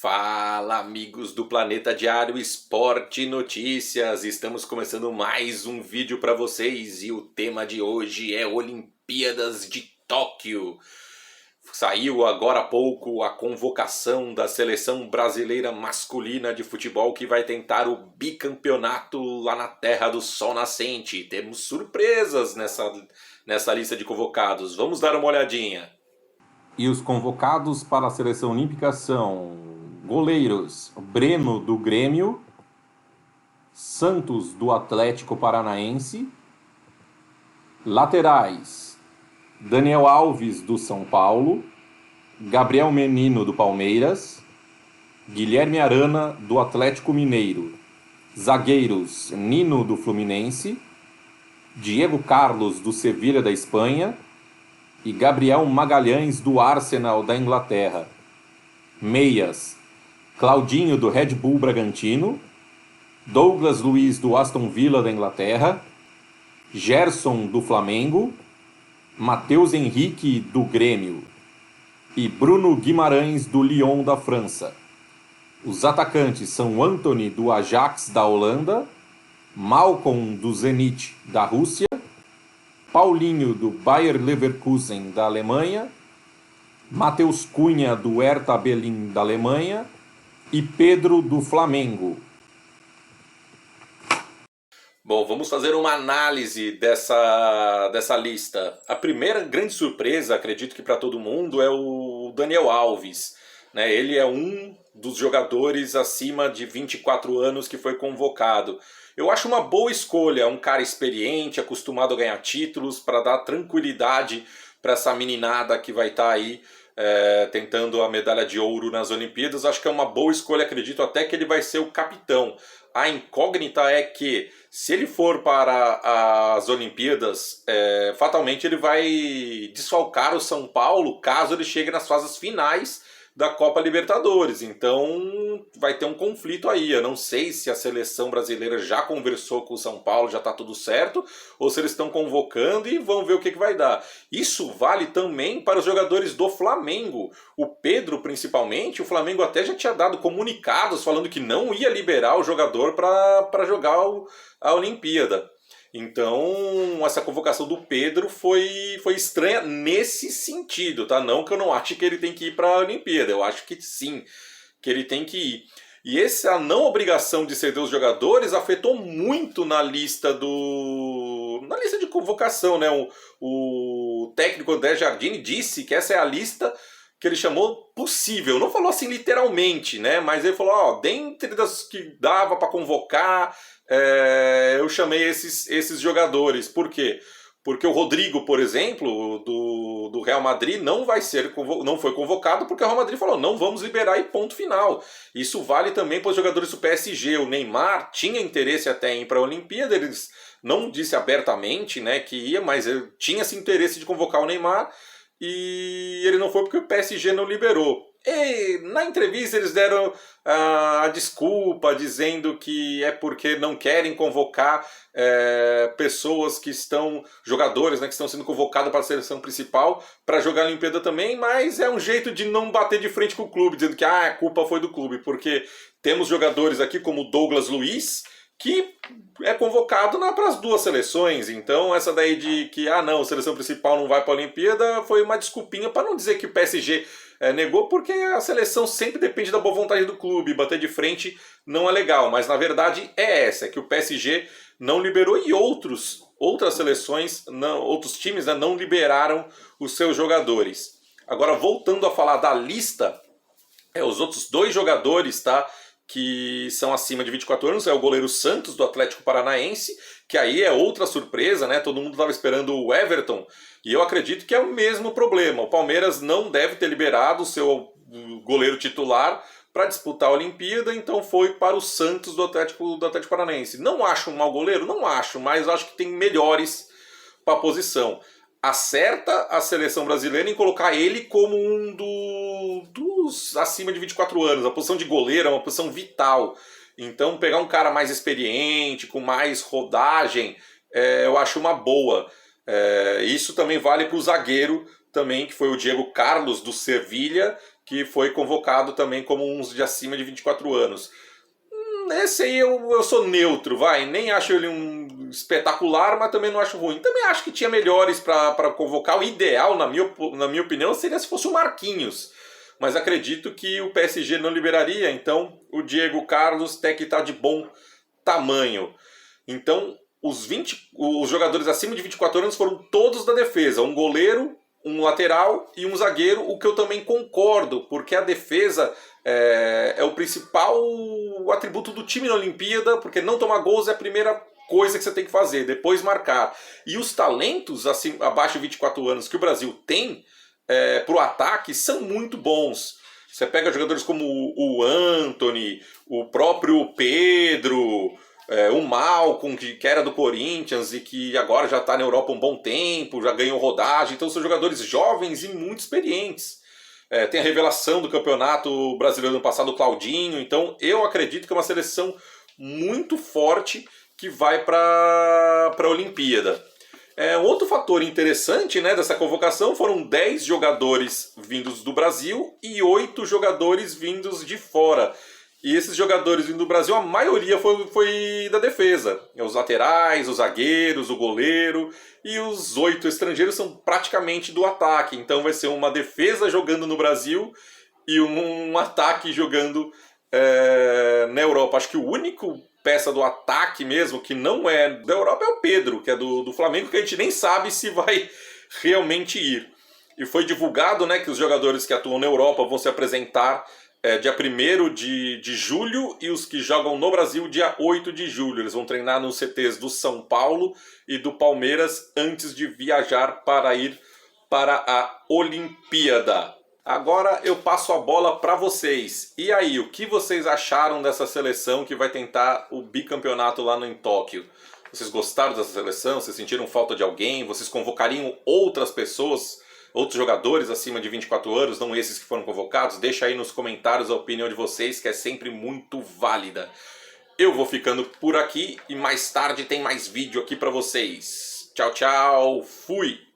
Fala, amigos do Planeta Diário Esporte Notícias! Estamos começando mais um vídeo para vocês e o tema de hoje é Olimpíadas de Tóquio. Saiu agora há pouco a convocação da seleção brasileira masculina de futebol que vai tentar o bicampeonato lá na Terra do Sol Nascente. Temos surpresas nessa lista de convocados. Vamos dar uma olhadinha. E os convocados para a seleção olímpica são goleiros Breno do Grêmio, Santos do Atlético Paranaense, laterais Daniel Alves do São Paulo, Gabriel Menino do Palmeiras, Guilherme Arana do Atlético Mineiro, zagueiros Nino do Fluminense, Diego Carlos do Sevilha da Espanha e Gabriel Magalhães do Arsenal da Inglaterra. Meias, Claudinho do Red Bull Bragantino, Douglas Luiz do Aston Villa da Inglaterra, Gerson do Flamengo, Matheus Henrique do Grêmio e Bruno Guimarães do Lyon da França. Os atacantes são Antony do Ajax da Holanda, Malcolm do Zenit da Rússia, Paulinho do Bayer Leverkusen da Alemanha, Matheus Cunha do Hertha Berlin da Alemanha e Pedro do Flamengo. Bom, vamos fazer uma análise dessa lista. A primeira grande surpresa, acredito que para todo mundo, é o Daniel Alves, né? Ele é um dos jogadores acima de 24 anos que foi convocado. Eu acho uma boa escolha, um cara experiente, acostumado a ganhar títulos, para dar tranquilidade para essa meninada que vai estar aí tentando a medalha de ouro nas Olimpíadas. Acho que é uma boa escolha, acredito até que ele vai ser o capitão. A incógnita é que, se ele for para as Olimpíadas, fatalmente ele vai desfalcar o São Paulo caso ele chegue nas fases finais da Copa Libertadores. Então vai ter um conflito aí. Eu não sei se a seleção brasileira já conversou com o São Paulo, já está tudo certo, ou se eles estão convocando e vão ver o que vai dar. Isso vale também para os jogadores do Flamengo. O Pedro, principalmente, o Flamengo até já tinha dado comunicados falando que não ia liberar o jogador para jogar a Olimpíada. Então, essa convocação do Pedro foi estranha nesse sentido, tá? Não que eu não ache que ele tem que ir para a Olimpíada, eu acho que sim, que ele tem que ir. E essa não obrigação de ceder os jogadores afetou muito na lista de convocação, né? O técnico André Jardine disse que essa é a lista que ele chamou possível. Não falou assim literalmente, né? Mas ele falou, dentre das que dava para convocar, eu chamei esses jogadores. Por quê? Porque o Rodrigo, por exemplo, do Real Madrid, não foi convocado porque o Real Madrid falou, não vamos liberar e ponto final. Isso vale também para os jogadores do PSG. O Neymar tinha interesse até em ir para a Olimpíada, eles não disse abertamente, né, que ia, mas ele tinha esse interesse de convocar o Neymar, e ele não foi porque o PSG não liberou. E na entrevista eles deram a desculpa, dizendo que é porque não querem convocar pessoas que estão, jogadores, né, que estão sendo convocados para a seleção principal para jogar a Olimpíada também, mas é um jeito de não bater de frente com o clube, dizendo que a culpa foi do clube, porque temos jogadores aqui como o Douglas Luiz, que é convocado para as duas seleções. Então essa daí de que, não, a seleção principal não vai para a Olimpíada, foi uma desculpinha para não dizer que o PSG negou, porque a seleção sempre depende da boa vontade do clube, bater de frente não é legal, mas na verdade é que o PSG não liberou e outras seleções, outros times, né, não liberaram os seus jogadores. Agora, voltando a falar da lista, os outros dois jogadores, tá, que são acima de 24 anos, é o goleiro Santos, do Atlético Paranaense, que aí é outra surpresa, né? Todo mundo estava esperando o Everton, e eu acredito que é o mesmo problema. O Palmeiras não deve ter liberado o seu goleiro titular para disputar a Olimpíada, então foi para o Santos do Atlético Paranaense. Não acho um mau goleiro? Não acho, mas acho que tem melhores para a posição. Acerta a seleção brasileira em colocar ele como um dos acima de 24 anos. A posição de goleiro é uma posição vital. Então pegar um cara mais experiente, com mais rodagem, eu acho uma boa. Isso também vale para o zagueiro, também, que foi o Diego Carlos do Sevilha, que foi convocado também como uns de acima de 24 anos. Nesse aí eu sou neutro, vai. Nem acho ele um espetacular, mas também não acho ruim. Também acho que tinha melhores para convocar. O ideal, na minha opinião, seria se fosse o Marquinhos. Mas acredito que o PSG não liberaria, então o Diego Carlos tem que estar de bom tamanho. Então, os jogadores acima de 24 anos foram todos da defesa. Um goleiro, um lateral e um zagueiro, o que eu também concordo, porque a defesa é o principal atributo do time na Olimpíada, porque não tomar gols é a primeira coisa que você tem que fazer, depois marcar. E os talentos abaixo de 24 anos que o Brasil tem para o ataque são muito bons. Você pega jogadores como o Antony, o próprio Pedro, o Malcom, que era do Corinthians e que agora já está na Europa um bom tempo, já ganhou rodagem. Então são jogadores jovens e muito experientes. Tem a revelação do campeonato brasileiro no passado, o Claudinho. Então eu acredito que é uma seleção muito forte que vai para a Olimpíada. Outro fator interessante, né, dessa convocação foram 10 jogadores vindos do Brasil e 8 jogadores vindos de fora. E esses jogadores vindo do Brasil, a maioria foi da defesa. Os laterais, os zagueiros, o goleiro, e os 8 estrangeiros são praticamente do ataque. Então vai ser uma defesa jogando no Brasil e um ataque jogando na Europa. Acho que o único peça do ataque mesmo, que não é da Europa, é o Pedro, que é do Flamengo, que a gente nem sabe se vai realmente ir. E foi divulgado, né, que os jogadores que atuam na Europa vão se apresentar dia 1º de julho e os que jogam no Brasil dia 8 de julho. Eles vão treinar nos CTs do São Paulo e do Palmeiras antes de viajar para ir para a Olimpíada. Agora eu passo a bola para vocês. E aí, o que vocês acharam dessa seleção que vai tentar o bicampeonato lá em Tóquio? Vocês gostaram dessa seleção? Vocês sentiram falta de alguém? Vocês convocariam outras pessoas, outros jogadores acima de 24 anos, não esses que foram convocados? Deixa aí nos comentários a opinião de vocês, que é sempre muito válida. Eu vou ficando por aqui e mais tarde tem mais vídeo aqui para vocês. Tchau, tchau. Fui!